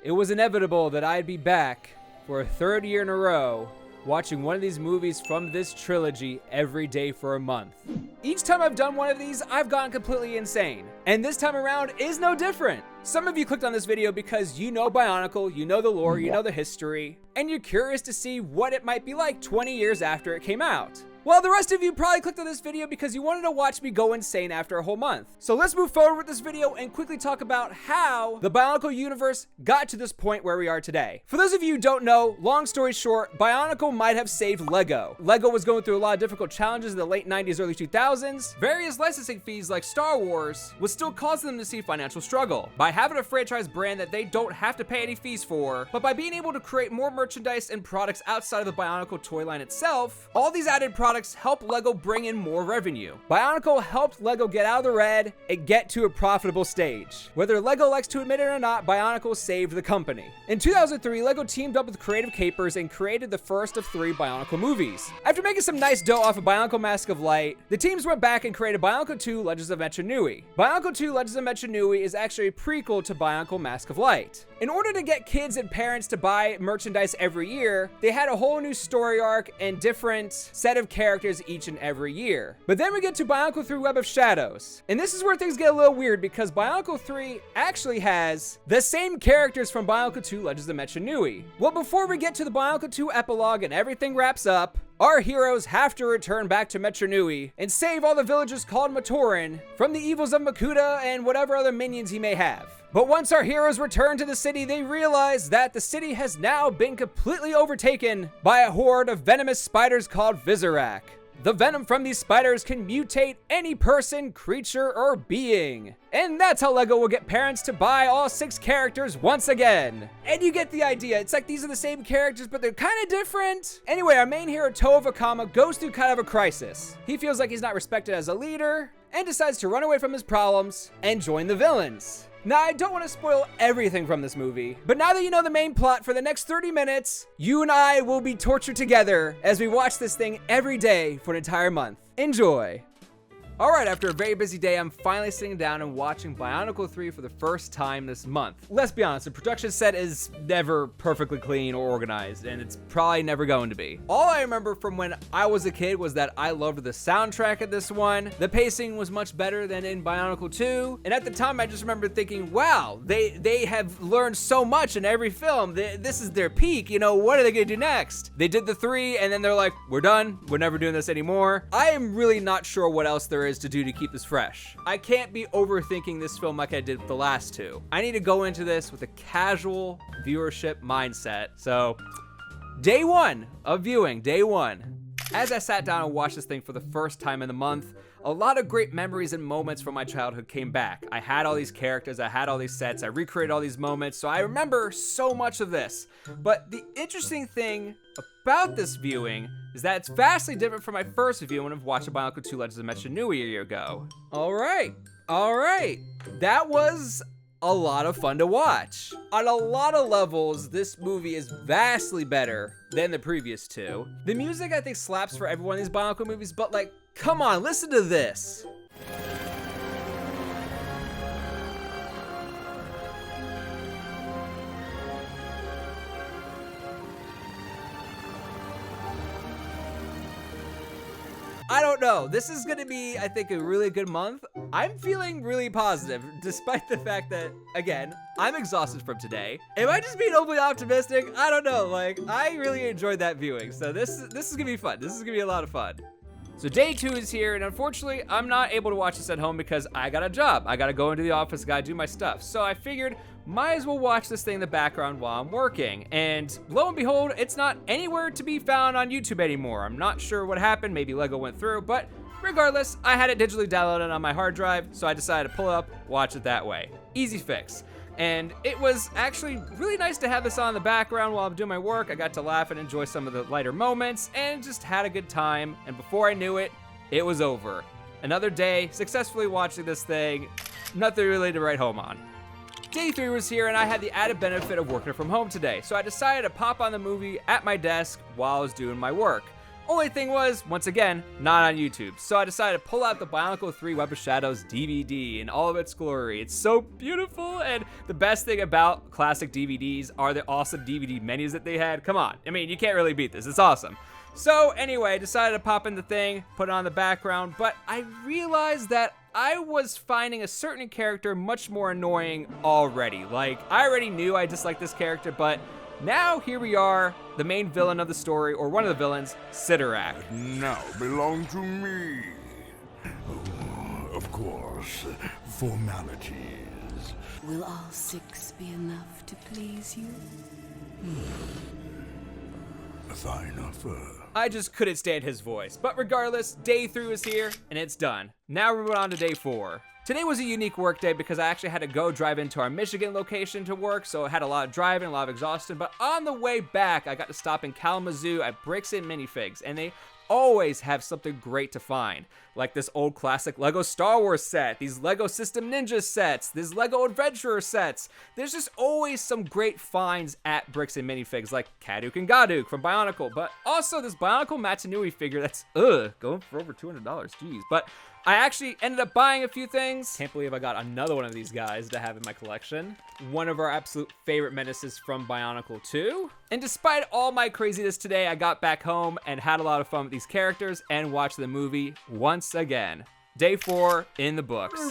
it was inevitable that I'd be back for a third year in a row watching one of these movies from this trilogy every day for a month. Each time I've done one of these, I've gone completely insane. And this time around is no different. Some of you clicked on this video because you know Bionicle, you know the lore, you know the history, and you're curious to see what it might be like 20 years after it came out. Well, the rest of you probably clicked on this video because you wanted to watch me go insane after a whole month. So let's move forward with this video and quickly talk about how the Bionicle universe got to this point where we are today. For those of you who don't know, long story short, Bionicle might have saved Lego. Lego was going through a lot of difficult challenges in the late 90s, early 2000s. Various licensing fees like Star Wars was still causing them to see financial struggle. By having a franchise brand that they don't have to pay any fees for, but by being able to create more merchandise and products outside of the Bionicle toy line itself, all these added products help Lego bring in more revenue. Bionicle helped Lego get out of the red and get to a profitable stage. Whether Lego likes to admit it or not, Bionicle saved the company. In 2003, Lego teamed up with Creative Capers and created the first of 3 Bionicle movies. After making some nice dough off of Bionicle Mask of Light, the teams went back and created Bionicle 2 Legends of Metru-Nui. Bionicle 2 Legends of Metru-Nui is actually a prequel to Bionicle Mask of Light. In order to get kids and parents to buy merchandise every year, they had a whole new story arc and different set of characters each and every year. But then we get to Bionicle 3 Web of Shadows. And this is where things get a little weird because Bionicle 3 actually has the same characters from Bionicle 2 Legends of Metru-Nui. Well, before we get to the Bionicle 2 epilogue and everything wraps up, our heroes have to return back to Metru-Nui and save all the villagers called Matoran from the evils of Makuta and whatever other minions he may have. But once our heroes return to the city, they realize that the city has now been completely overtaken by a horde of venomous spiders called Visorak. The venom from these spiders can mutate any person, creature, or being. And that's how Lego will get parents to buy all 6 characters once again. And you get the idea. It's like these are the same characters, but they're kind of different. Anyway, our main hero, Toa Vakama, goes through kind of a crisis. He feels like he's not respected as a leader and decides to run away from his problems and join the villains. Now, I don't want to spoil everything from this movie, but now that you know the main plot, for the next 30 minutes, you and I will be tortured together as we watch this thing every day for an entire month. Enjoy. Alright, after a very busy day, I'm finally sitting down and watching Bionicle 3 for the first time this month. Let's be honest, the production set is never perfectly clean or organized, and it's probably never going to be. All I remember from when I was a kid was that I loved the soundtrack of this one, the pacing was much better than in Bionicle 2, and at the time I just remember thinking, wow, they have learned so much in every film, this is their peak, you know, what are they gonna do next? They did the 3, and then they're like, we're done, we're never doing this anymore. I am really not sure what else there is to do to keep this fresh. I can't be overthinking this film like I did with the last 2. I need to go into this with a casual viewership mindset. So, day 1 of viewing, day 1. As I sat down and watched this thing for the first time in the month, a lot of great memories and moments from my childhood came back. I had all these characters, I had all these sets, I recreated all these moments, so I remember so much of this. But the interesting thing about this viewing is that it's vastly different from my first viewing of watching Bionicle 2 Legends of Metru-Nui a year ago. Alright. That was a lot of fun to watch. On a lot of levels, this movie is vastly better than the previous 2. The music, I think, slaps for every one of these Bionicle movies, but like, come on, listen to this. I don't know. This is gonna be, I think, a really good month. I'm feeling really positive, despite the fact that, again, I'm exhausted from today. Am I just being overly optimistic? I don't know. Like, I really enjoyed that viewing, so this is gonna be fun. This is gonna be a lot of fun. So day 2 is here, and unfortunately, I'm not able to watch this at home because I got a job. I gotta go into the office, gotta do my stuff. So I figured, might as well watch this thing in the background while I'm working. And lo and behold, it's not anywhere to be found on YouTube anymore. I'm not sure what happened, maybe Lego went through, but regardless, I had it digitally downloaded on my hard drive, so I decided to pull it up, watch it that way. Easy fix. And it was actually really nice to have this on in the background while I'm doing my work. I got to laugh and enjoy some of the lighter moments and just had a good time. And before I knew it, it was over. Another day, successfully watching this thing, nothing really to write home on. Day 3 was here and I had the added benefit of working from home today. So I decided to pop on the movie at my desk while I was doing my work. Only thing was, once again, not on YouTube. So I decided to pull out the Bionicle 3 Web of Shadows DVD in all of its glory. It's so beautiful, and the best thing about classic DVDs are the awesome DVD menus that they had. Come on, I mean, you can't really beat this. It's awesome. So anyway, I decided to pop in the thing, put it on the background, but I realized that I was finding a certain character much more annoying already. Like, I already knew I disliked this character, but now here we are, the main villain of the story, or one of the villains, Sidorak. Now belong to me. Oh, of course, formalities. Will all 6 be enough to please you? Fine offer. I just couldn't stand his voice. But regardless, day 3 is here, and it's done. Now we're moving on to day 4. Today was a unique work day because I actually had to go drive into our Michigan location to work, so I had a lot of driving, a lot of exhaustion, but on the way back, I got to stop in Kalamazoo at Bricks and Minifigs, and they always have something great to find, like this old classic Lego Star Wars set, these Lego System Ninja sets, these Lego Adventurer sets. There's just always some great finds at Bricks and Minifigs, like Kaduk and Gaduk from Bionicle, but also this Bionicle Metru-Nui figure that's, going for over $200, jeez. But I actually ended up buying a few things. Can't believe I got another one of these guys to have in my collection. One of our absolute favorite menaces from Bionicle 2. And despite all my craziness today, I got back home and had a lot of fun with these characters and watched the movie once again. Day 4 in the books. Day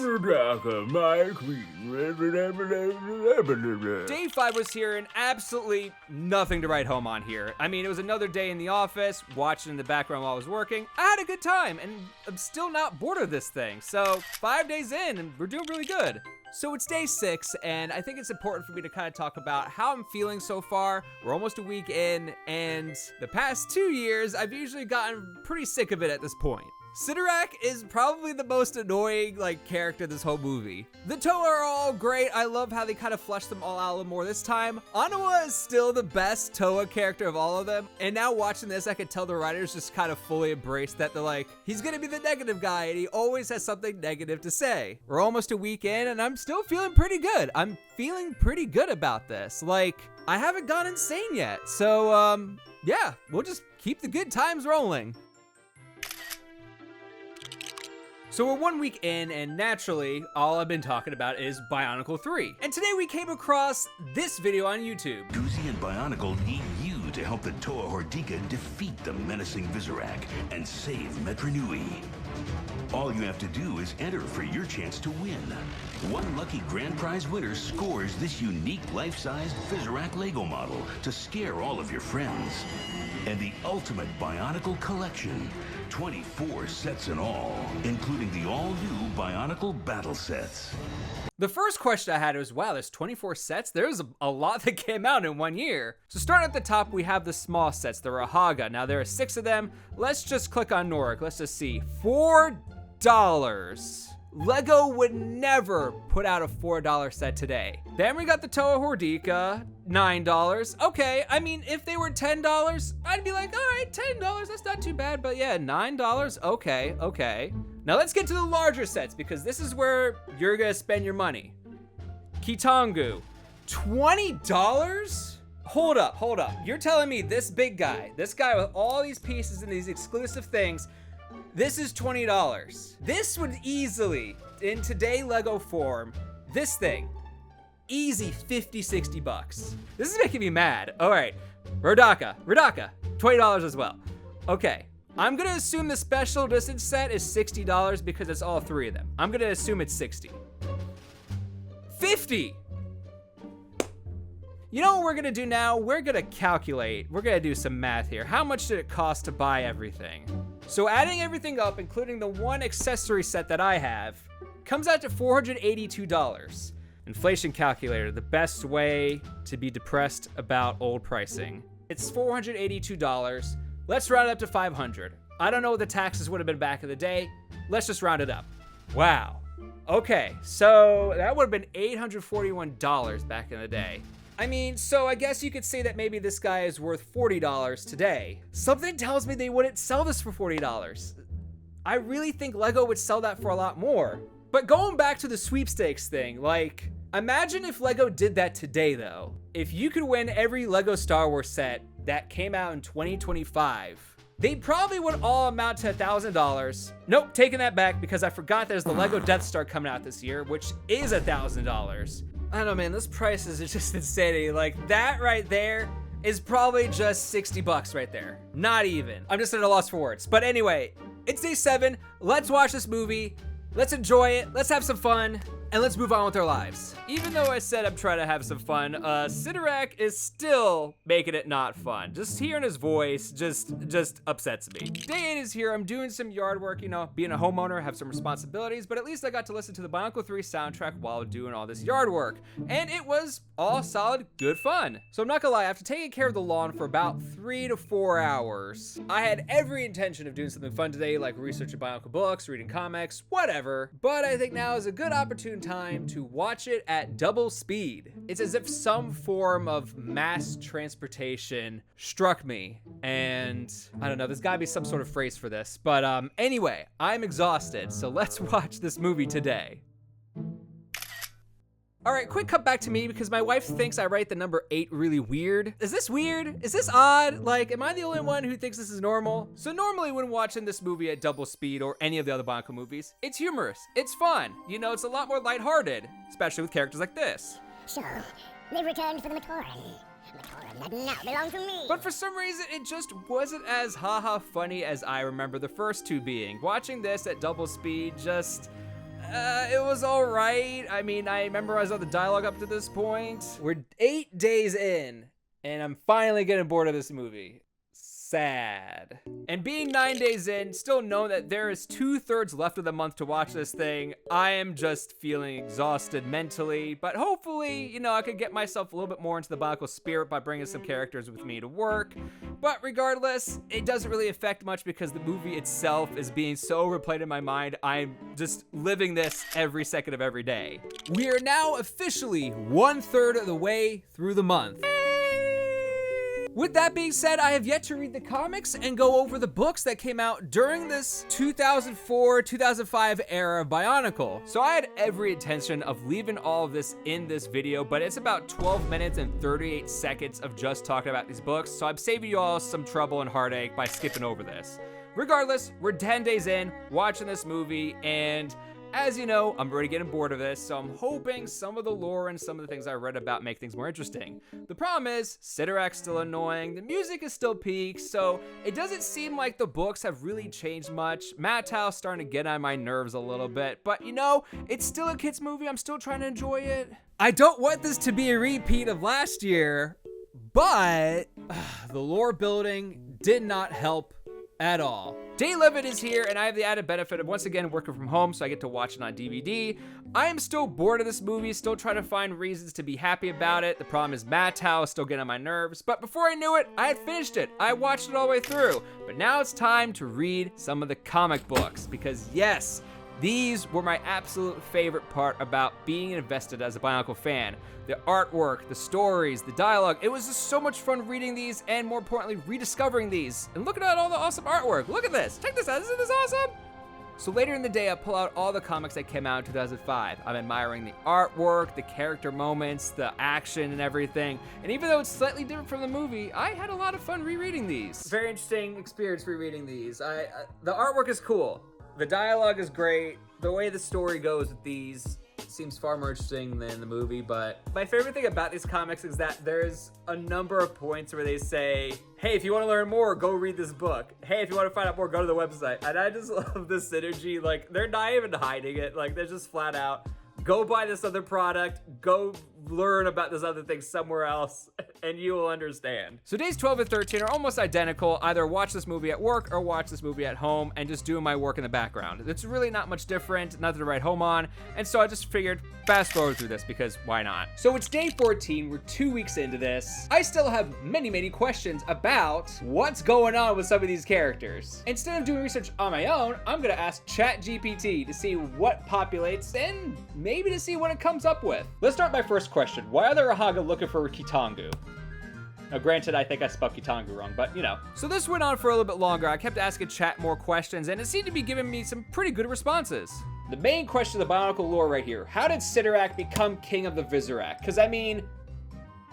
5 was here and absolutely nothing to write home on here. I mean, it was another day in the office, watching in the background while I was working. I had a good time and I'm still not bored of this thing. So 5 days in and we're doing really good. So it's day 6, and I think it's important for me to kind of talk about how I'm feeling so far. We're almost a week in, and the past 2 years, I've usually gotten pretty sick of it at this point. Sidorak is probably the most annoying, character in this whole movie. The Toa are all great. I love how they kind of fleshed them all out a little more this time. Anawa is still the best Toa character of all of them. And now watching this, I could tell the writers just kind of fully embraced that. They're like, he's gonna be the negative guy, and he always has something negative to say. We're almost a week in, and I'm still feeling pretty good. I'm feeling pretty good about this. I haven't gone insane yet. So, yeah, we'll just keep the good times rolling. So we're 1 week in, and naturally, all I've been talking about is Bionicle 3. And today we came across this video on YouTube. Doozy and Bionicle need you to help the Toa Hordika defeat the menacing Visorak and save Metru-Nui. All you have to do is enter for your chance to win. One lucky grand prize winner scores this unique life-sized Visorak Lego model to scare all of your friends. And the ultimate Bionicle collection, 24 sets in all, including the all-new Bionicle battle sets. The first question I had was, wow, there's 24 sets? There's a lot that came out in 1 year. So starting at the top, we have the small sets, the Rahaga. Now there are 6 of them. Let's just click on Norik. Let's just see. $4. Lego would never put out a $4 set today. Then we got the Toa Hordika, $9. Okay, I mean, if they were $10, I'd be like, all right, $10, that's not too bad. But yeah, $9, okay. Now let's get to the larger sets, because this is where you're gonna spend your money. Kitangu, $20? Hold up. You're telling me this big guy, this guy with all these pieces and these exclusive things, this is $20. This would easily, in today Lego form, this thing, easy 50, 60 bucks. This is making me mad. All right, Rodaka, $20 as well. Okay, I'm gonna assume the special distance set is $60 because it's all 3 of them. I'm gonna assume it's 60. 50! You know what we're gonna do now? We're gonna calculate. We're gonna do some math here. How much did it cost to buy everything? So adding everything up, including the one accessory set that I have, comes out to $482. Inflation calculator, the best way to be depressed about old pricing. It's $482. Let's round it up to $500. I don't know what the taxes would have been back in the day. Let's just round it up. Wow. Okay, so that would have been $841 back in the day. I mean, so I guess you could say that maybe this guy is worth $40 today. Something tells me they wouldn't sell this for $40. I really think Lego would sell that for a lot more. But going back to the sweepstakes thing, imagine if Lego did that today though. If you could win every Lego Star Wars set that came out in 2025, they probably would all amount to $1,000. Nope, taking that back because I forgot there's the Lego Death Star coming out this year, which is $1,000. I don't know, man, this price is just insanity. Like, that right there is probably just 60 bucks right there. Not even. I'm just at a loss for words. But anyway, it's day 7. Let's watch this movie. Let's enjoy it. Let's have some fun. And let's move on with our lives. Even though I said I'm trying to have some fun, Sidorak is still making it not fun. Just hearing his voice just upsets me. Day 8 is here. I'm doing some yard work, you know, being a homeowner, have some responsibilities, but at least I got to listen to the Bionicle 3 soundtrack while doing all this yard work. And it was all solid, good fun. So I'm not gonna lie, after taking care of the lawn for about 3 to 4 hours, I had every intention of doing something fun today, like researching Bionicle books, reading comics, whatever. But I think now is a good opportune time to watch it at double speed. It's as if some form of mass transportation struck me, and I don't know, there's gotta be some sort of phrase for this, but anyway, I'm exhausted, so let's watch this movie today. All right, quick cut back to me because my wife thinks I write the number 8 really weird. Is this weird? Is this odd? Like, am I the only one who thinks this is normal? So normally when watching this movie at double speed or any of the other Bionicle movies, it's humorous, it's fun. You know, it's a lot more lighthearted, especially with characters like this. So, they returned for the Matoran. Matoran that now belong to me. But for some reason, it just wasn't as haha funny as I remember the first two being. Watching this at double speed just... it was all right. I mean, I memorized all the dialogue up to this point. We're 8 days in, and I'm finally getting bored of this movie. Sad. And being 9 days in, still knowing that there is 2/3 left of the month to watch this thing, I am just feeling exhausted mentally, but hopefully, you know, I could get myself a little bit more into the Bionicle spirit by bringing some characters with me to work. But regardless, it doesn't really affect much because the movie itself is being so replayed in my mind, I'm just living this every second of every day. We are now officially 1/3 of the way through the month. With that being said, I have yet to read the comics and go over the books that came out during this 2004-2005 era of Bionicle. So I had every intention of leaving all of this in this video, but it's about 12 minutes and 38 seconds of just talking about these books, so I'm saving you all some trouble and heartache by skipping over this. Regardless, we're 10 days in, watching this movie, and as you know, I'm already getting bored of this, so I'm hoping some of the lore and some of the things I read about make things more interesting. The problem is, Sidorak's still annoying, the music is still peak, so it doesn't seem like the books have really changed much. Matau's starting to get on my nerves a little bit, but you know, it's still a kid's movie, I'm still trying to enjoy it. I don't want this to be a repeat of last year, but the lore building did not help at all. Day 11 is here, and I have the added benefit of once again working from home, so I get to watch it on DVD. I am still bored of this movie, still trying to find reasons to be happy about it. The problem is Matau is still getting on my nerves, but before I knew it, I had finished it. I watched it all the way through, but now it's time to read some of the comic books, because yes, these were my absolute favorite part about being invested as a Bionicle fan. The artwork, the stories, the dialogue, it was just so much fun reading these and more importantly, rediscovering these. And looking at all the awesome artwork. Look at this, check this out, isn't this awesome? So later in the day, I pull out all the comics that came out in 2005. I'm admiring the artwork, the character moments, the action and everything. And even though it's slightly different from the movie, I had a lot of fun rereading these. Very interesting experience rereading these. The artwork is cool. The dialogue is great. The way the story goes with these seems far more interesting than the movie, but my favorite thing about these comics is that there's a number of points where they say, hey, if you want to learn more, go read this book. Hey, if you want to find out more, go to the website. And I just love the synergy. Like, they're not even hiding it. Like, they're just flat out, go buy this other product, go learn about this other thing somewhere else, and you will understand. So days 12 and 13 are almost identical. Either watch this movie at work or watch this movie at home and just doing my work in the background. It's really not much different, nothing to write home on, and so I just figured fast forward through this because why not? So it's day 14, we're 2 weeks into this. I still have many questions about what's going on with some of these characters. Instead of doing research on my own, I'm gonna ask ChatGPT to see what populates and maybe to see what it comes up with. Let's start my first question. Why are the Rahaga looking for Kitangu? Now, granted, I think I spelled Kitangu wrong, but you know. So this went on for a little bit longer. I kept asking chat more questions, and it seemed to be giving me some pretty good responses. The main question of the Bionicle lore right here. How did Sidorak become king of the Visorak? Because, I mean,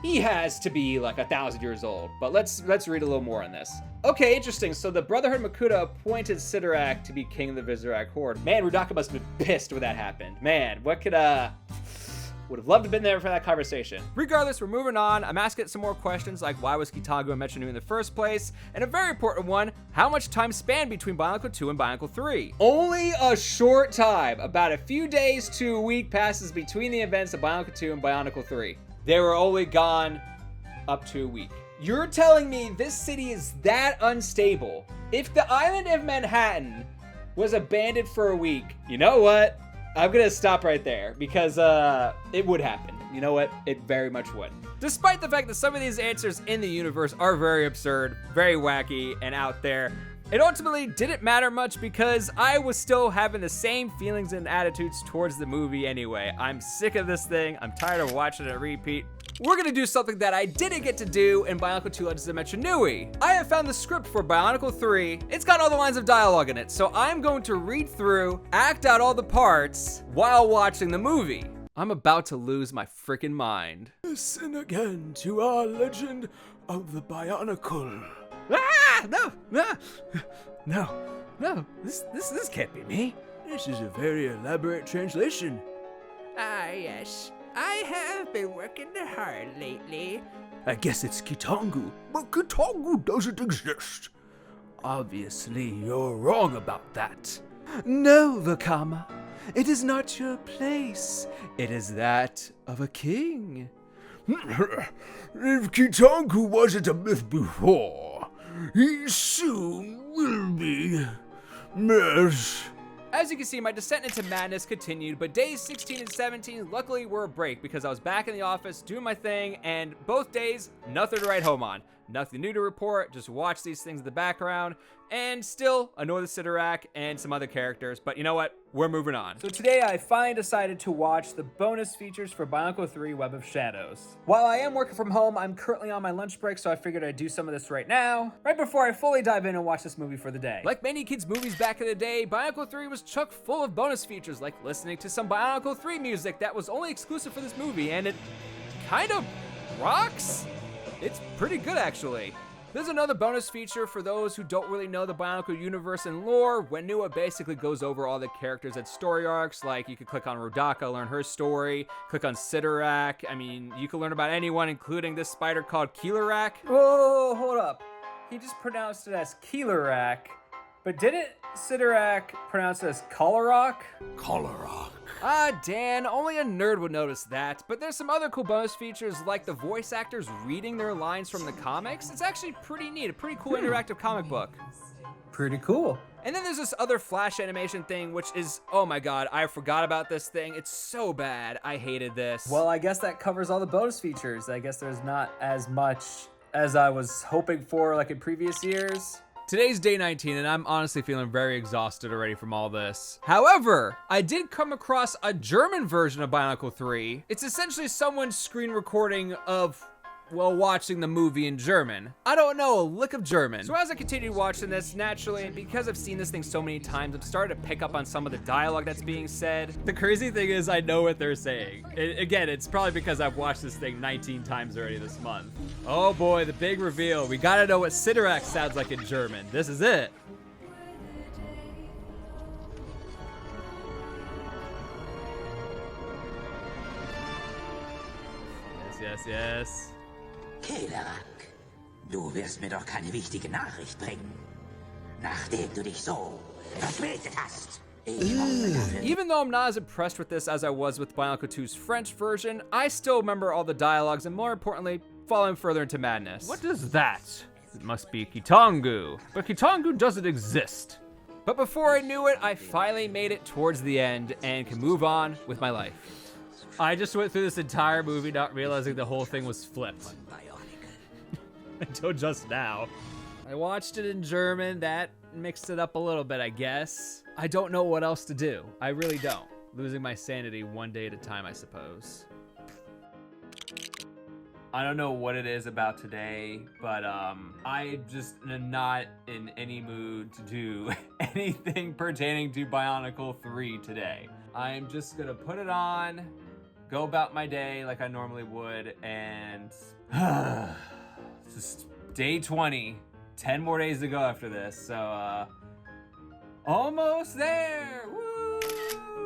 He has to be like 1,000 years old, but let's read a little more on this. Okay, interesting. So the Brotherhood Makuta appointed Sidorak to be king of the Vizirac Horde. Man, Rudaka must have been pissed when that happened. Man, what could would have loved to have been there for that conversation. Regardless, we're moving on. I'm asking some more questions like why was Kitangu and Metru-Nui in the first place? And a very important one, how much time spanned between Bionicle 2 and Bionicle 3? Only a short time. About a few days to a week passes between the events of Bionicle 2 and Bionicle 3. They were only gone up to a week. You're telling me this city is that unstable? If the island of Manhattan was abandoned for a week, you know what? I'm gonna stop right there because it would happen. You know what? It very much would. Despite the fact that some of these answers in the universe are very absurd, very wacky, and out there, it ultimately didn't matter much because I was still having the same feelings and attitudes towards the movie anyway. I'm sick of this thing. I'm tired of watching it repeat. We're gonna do something that I didn't get to do in Bionicle 2 Legends of Metru-Nui. I have found the script for Bionicle 3. It's got all the lines of dialogue in it, so I'm going to read through, act out all the parts while watching the movie. I'm about to lose my freaking mind. Listen again to our legend of the Bionicle. No, this can't be me. This is a very elaborate translation. Yes. I have been working hard lately. I guess it's Kitangu, but Kitangu doesn't exist. Obviously, you're wrong about that. No, Vakama. It is not your place. It is that of a king. If Kitangu wasn't a myth before, he soon will be. Yes. As you can see, my descent into madness continued, but days 16 and 17 luckily were a break because I was back in the office doing my thing, and both days, nothing to write home on. Nothing new to report, just watch these things in the background, and still annoy the Sidorak and some other characters, but you know what? We're moving on. So today I finally decided to watch the bonus features for Bionicle 3 Web of Shadows. While I am working from home, I'm currently on my lunch break, so I figured I'd do some of this right now, right before I fully dive in and watch this movie for the day. Like many kids' movies back in the day, Bionicle 3 was chock full of bonus features, like listening to some Bionicle 3 music that was only exclusive for this movie, and it kind of rocks. It's pretty good, actually. There's another bonus feature for those who don't really know the Bionicle universe and lore. Wenua basically goes over all the characters at story arcs, like you could click on Rudaka, learn her story, click on Sidorak. I mean, you can learn about anyone, including this spider called Keelarak. Oh, hold up. He just pronounced it as Keelarak, but didn't Sidorak pronounce it as Kalarak? Kalarak. Dan, only a nerd would notice that, but there's some other cool bonus features like the voice actors reading their lines from the comics. It's actually pretty neat, a pretty cool interactive comic book. Pretty cool. And then there's this other flash animation thing, which is, oh my god, I forgot about this thing. It's so bad. I hated this. Well, I guess that covers all the bonus features. I guess there's not as much as I was hoping for like in previous years. Today's day 19, and I'm honestly feeling very exhausted already from all this. However, I did come across a German version of Bionicle 3. It's essentially someone's screen recording of, well, watching the movie in German. I don't know a lick of German. So as I continued watching this, naturally, and because I've seen this thing so many times, I've started to pick up on some of the dialogue that's being said. The crazy thing is I know what they're saying. Again, it's probably because I've watched this thing 19 times already this month. Oh boy, the big reveal. We gotta know what Sidorak sounds like in German. This is it. Yes. Keelarak, du wirst mir doch keine wichtige Nachricht bringen, nachdem du dich so verspätet hast. Even though I'm not as impressed with this as I was with Bionicle 2's French version, I still remember all the dialogues and more importantly, falling further into madness. What is that? It must be Kitangu, but Kitangu doesn't exist. But before I knew it, I finally made it towards the end and can move on with my life. I just went through this entire movie not realizing the whole thing was flipped. Until just now. I watched it in German. That mixed it up a little bit, I guess. I don't know what else to do. I really don't. Losing my sanity one day at a time, I suppose. I don't know what it is about today, but I just am not in any mood to do anything pertaining to Bionicle 3 today. I'm just gonna put it on go about my day like I normally would, and just day 20. 10 more days to go after this, so almost there. Woo!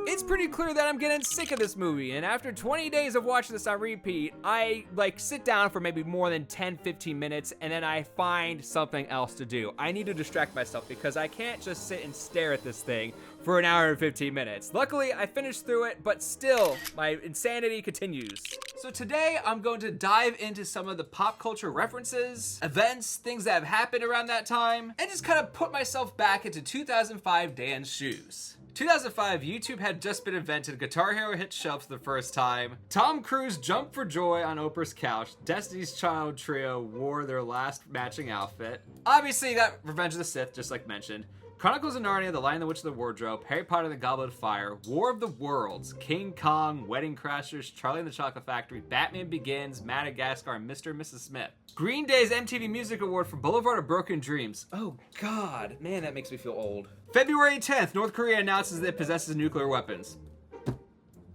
It's pretty clear that I'm getting sick of this movie, and after 20 days of watching this on repeat, I sit down for maybe more than 10-15 minutes, and then I find something else to do. I need to distract myself because I can't just sit and stare at this thing for an hour and 15 minutes. Luckily, I finished through it, but still, my insanity continues. So today, I'm going to dive into some of the pop culture references, events, things that have happened around that time, and just kind of put myself back into 2005 Dan's shoes. 2005, YouTube had just been invented, Guitar Hero hit shelves for the first time, Tom Cruise jumped for joy on Oprah's couch, Destiny's Child trio wore their last matching outfit. Obviously, you got Revenge of the Sith, just like mentioned. Chronicles of Narnia, The Lion, the Witch, and the Wardrobe, Harry Potter and the Goblet of Fire, War of the Worlds, King Kong, Wedding Crashers, Charlie and the Chocolate Factory, Batman Begins, Madagascar, and Mr. and Mrs. Smith. Green Day's MTV Music Award for Boulevard of Broken Dreams. Oh God, man, that makes me feel old. February 10th, North Korea announces that it possesses nuclear weapons.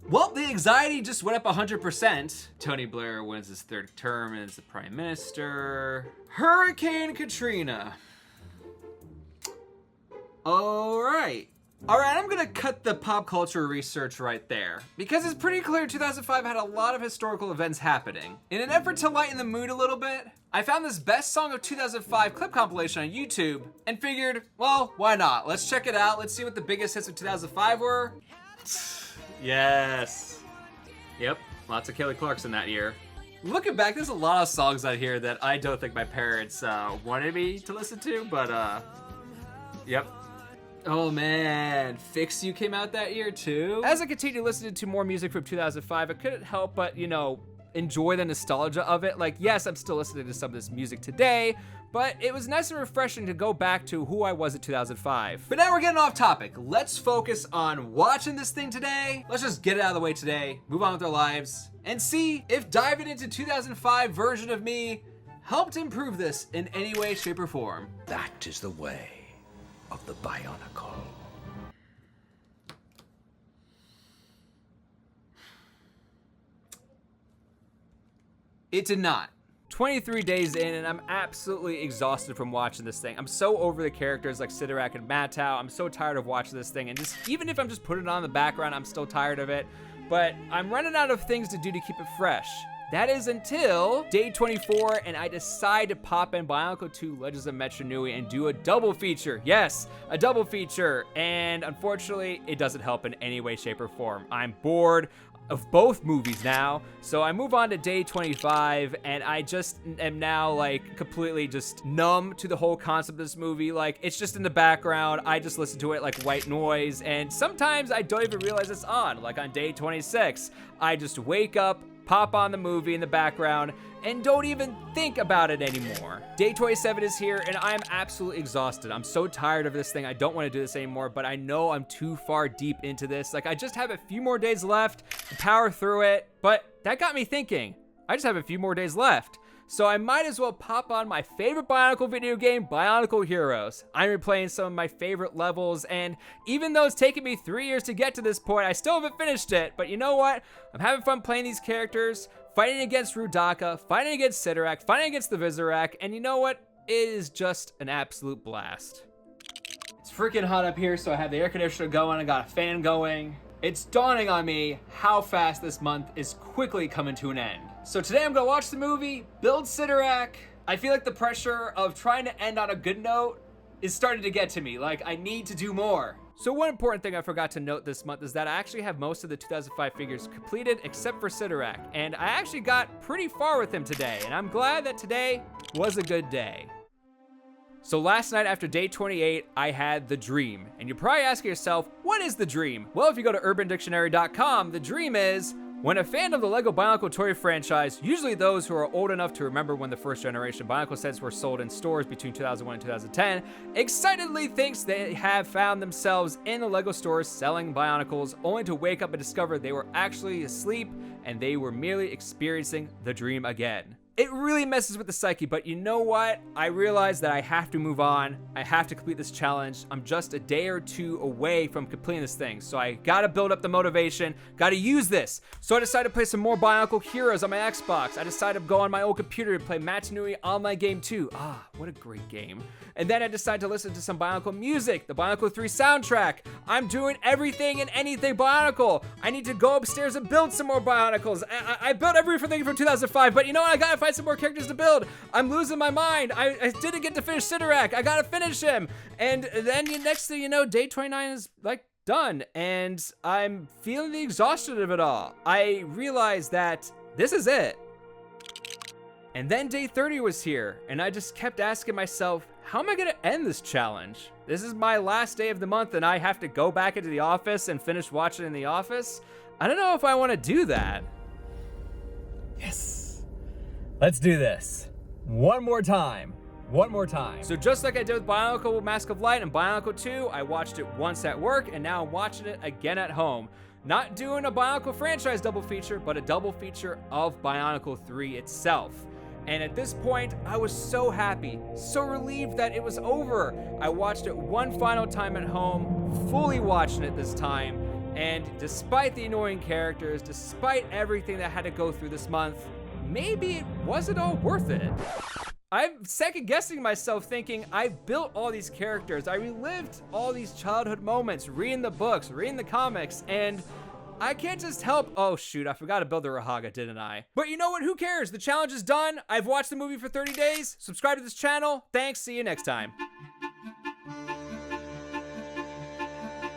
Well, the anxiety just went up 100%. Tony Blair wins his third term as the Prime Minister. Hurricane Katrina. All right, I'm gonna cut the pop culture research right there, because it's pretty clear 2005 had a lot of historical events happening. In an effort to lighten the mood a little bit, I found this best song of 2005 clip compilation on YouTube, and figured, well, why not? Let's check it out, let's see what the biggest hits of 2005 were. Yes. Yep, lots of Kelly Clarkson that year. Looking back, there's a lot of songs out here that I don't think my parents wanted me to listen to, but yep. Oh man, Fix You came out that year too. As I continued listening to more music from 2005, I couldn't help but, enjoy the nostalgia of it. Yes, I'm still listening to some of this music today, but it was nice and refreshing to go back to who I was in 2005. But now we're getting off topic. Let's focus on watching this thing today. Let's just get it out of the way today, move on with our lives, and see if diving into 2005 version of me helped improve this in any way, shape, or form. That is the way of the Bionicle. It did not. 23 days in, and I'm absolutely exhausted from watching this thing. I'm so over the characters like Sidorak and Matau. I'm so tired of watching this thing, and just even if I'm just putting it on in the background, I'm still tired of it. But I'm running out of things to do to keep it fresh. That is until day 24, and I decide to pop in Bionicle 2 Legends of Metru-Nui and do a double feature. Yes, a double feature. And unfortunately, it doesn't help in any way, shape, or form. I'm bored of both movies now, so I move on to day 25, and I just am now completely just numb to the whole concept of this movie. It's just in the background. I just listen to it like white noise, and sometimes I don't even realize it's on. Like on day 26, I just wake up, pop on the movie in the background, and don't even think about it anymore. Day 27 is here, and I'm absolutely exhausted. I'm so tired of this thing. I don't want to do this anymore, but I know I'm too far deep into this. I just have a few more days left to power through it, but that got me thinking. I just have a few more days left. So I might as well pop on my favorite Bionicle video game, Bionicle Heroes. I'm replaying some of my favorite levels, and even though it's taken me 3 years to get to this point, I still haven't finished it. But you know what? I'm having fun playing these characters, fighting against Rudaka, fighting against Sidorak, fighting against the Vizorak, and you know what? It is just an absolute blast. It's freaking hot up here, so I have the air conditioner going, I got a fan going. It's dawning on me how fast this month is quickly coming to an end. So today I'm gonna watch the movie, build Sidorak. I feel like the pressure of trying to end on a good note is starting to get to me. I need to do more. So one important thing I forgot to note this month is that I actually have most of the 2005 figures completed except for Sidorak. And I actually got pretty far with him today, and I'm glad that today was a good day. So last night after day 28, I had the dream. And you're probably asking yourself, what is the dream? Well, if you go to urbandictionary.com, the dream is when a fan of the LEGO Bionicle toy franchise, usually those who are old enough to remember when the first generation Bionicle sets were sold in stores between 2001 and 2010, excitedly thinks they have found themselves in the LEGO stores selling Bionicles, only to wake up and discover they were actually asleep and they were merely experiencing the dream again. It really messes with the psyche, but you know what? I realize that I have to move on. I have to complete this challenge. I'm just a day or two away from completing this thing, so I gotta build up the motivation, gotta use this. So I decided to play some more Bionicle Heroes on my Xbox. I decided to go on my old computer to play Metru-Nui online game 2. Ah, what a great game. And then I decided to listen to some Bionicle music, the Bionicle 3 soundtrack. I'm doing everything and anything Bionicle. I need to go upstairs and build some more Bionicles. I built everything from 2005, but you know what? I gotta find some more characters to build. I'm losing my mind. I didn't get to finish Sidorak. I gotta finish him. And then next thing you know, day 29 is like done, and I'm feeling the exhaustion of it all. I realized that this is it. And then day 30 was here, and I just kept asking myself, how am I gonna end this challenge? This is my last day of the month, and I have to go back into the office and finish watching in the office? I don't know if I wanna do that. Yes. Let's do this. One more time. So just like I did with Bionicle Mask of Light and Bionicle 2, I watched it once at work, and now I'm watching it again at home. Not doing a Bionicle franchise double feature, but a double feature of Bionicle 3 itself. And at this point, I was so happy, so relieved that it was over. I watched it one final time at home, fully watching it this time. And despite the annoying characters, despite everything that I had to go through this month, maybe it wasn't all worth it. I'm second guessing myself, thinking I built all these characters. I relived all these childhood moments, reading the books, reading the comics, and I can't just help. Oh shoot, I forgot to build the Rahaga, didn't I? But you know what, who cares? The challenge is done. I've watched the movie for 30 days. Subscribe to this channel. Thanks, see you next time.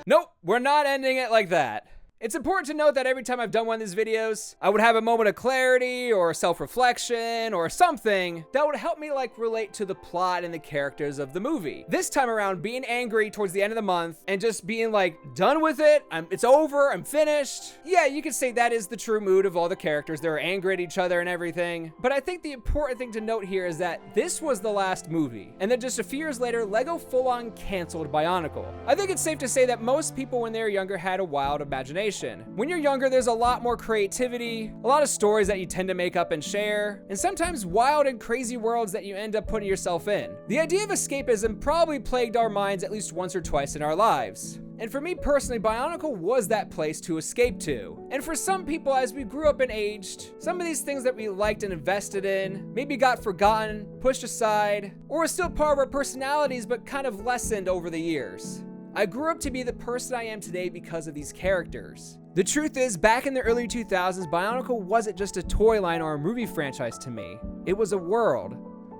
Nope, we're not ending it like that. It's important to note that every time I've done one of these videos, I would have a moment of clarity or self-reflection or something that would help me relate to the plot and the characters of the movie. This time around, being angry towards the end of the month and just being done with it, it's over, I'm finished. Yeah, you could say that is the true mood of all the characters. They're angry at each other and everything. But I think the important thing to note here is that this was the last movie. And then just a few years later, LEGO full-on canceled Bionicle. I think it's safe to say that most people when they were younger had a wild imagination. When you're younger, there's a lot more creativity, a lot of stories that you tend to make up and share, and sometimes wild and crazy worlds that you end up putting yourself in. The idea of escapism probably plagued our minds at least once or twice in our lives. And for me personally, Bionicle was that place to escape to. And for some people, as we grew up and aged, some of these things that we liked and invested in maybe got forgotten, pushed aside, or were still part of our personalities but kind of lessened over the years. I grew up to be the person I am today because of these characters. The truth is, back in the early 2000s, Bionicle wasn't just a toy line or a movie franchise to me. It was a world.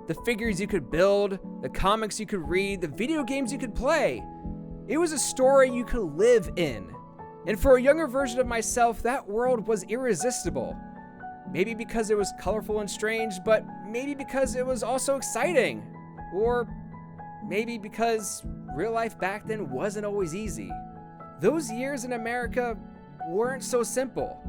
The figures you could build, the comics you could read, the video games you could play. It was a story you could live in. And for a younger version of myself, that world was irresistible. Maybe because it was colorful and strange, but maybe because it was also exciting. Or maybe because real life back then wasn't always easy. Those years in America weren't so simple.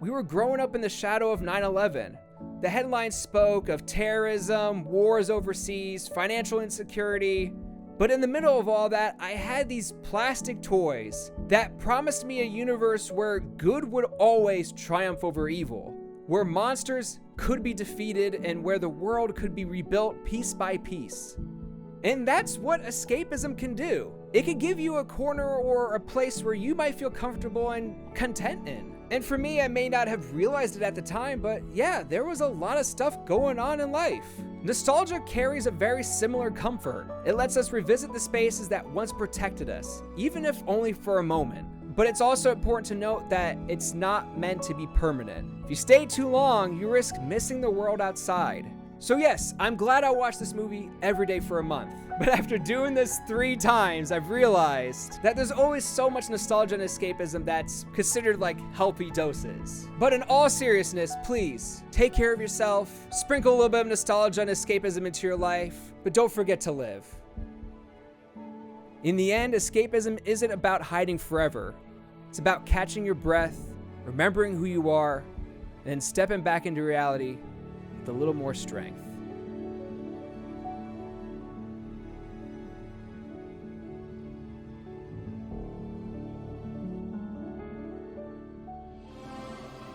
We were growing up in the shadow of 9/11. The headlines spoke of terrorism, wars overseas, financial insecurity. But in the middle of all that, I had these plastic toys that promised me a universe where good would always triumph over evil, where monsters could be defeated, and where the world could be rebuilt piece by piece. And that's what escapism can do. It can give you a corner or a place where you might feel comfortable and content in. And for me, I may not have realized it at the time, but yeah, there was a lot of stuff going on in life. Nostalgia carries a very similar comfort. It lets us revisit the spaces that once protected us, even if only for a moment. But it's also important to note that it's not meant to be permanent. If you stay too long, you risk missing the world outside. So yes, I'm glad I watched this movie every day for a month. But after doing this 3 times, I've realized that there's always so much nostalgia and escapism that's considered healthy doses. But in all seriousness, please, take care of yourself, sprinkle a little bit of nostalgia and escapism into your life, but don't forget to live. In the end, escapism isn't about hiding forever. It's about catching your breath, remembering who you are, and then stepping back into reality with a little more strength.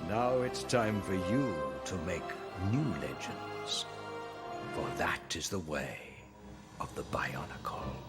Now it's time for you to make new legends. For that is the way of the Bionicle.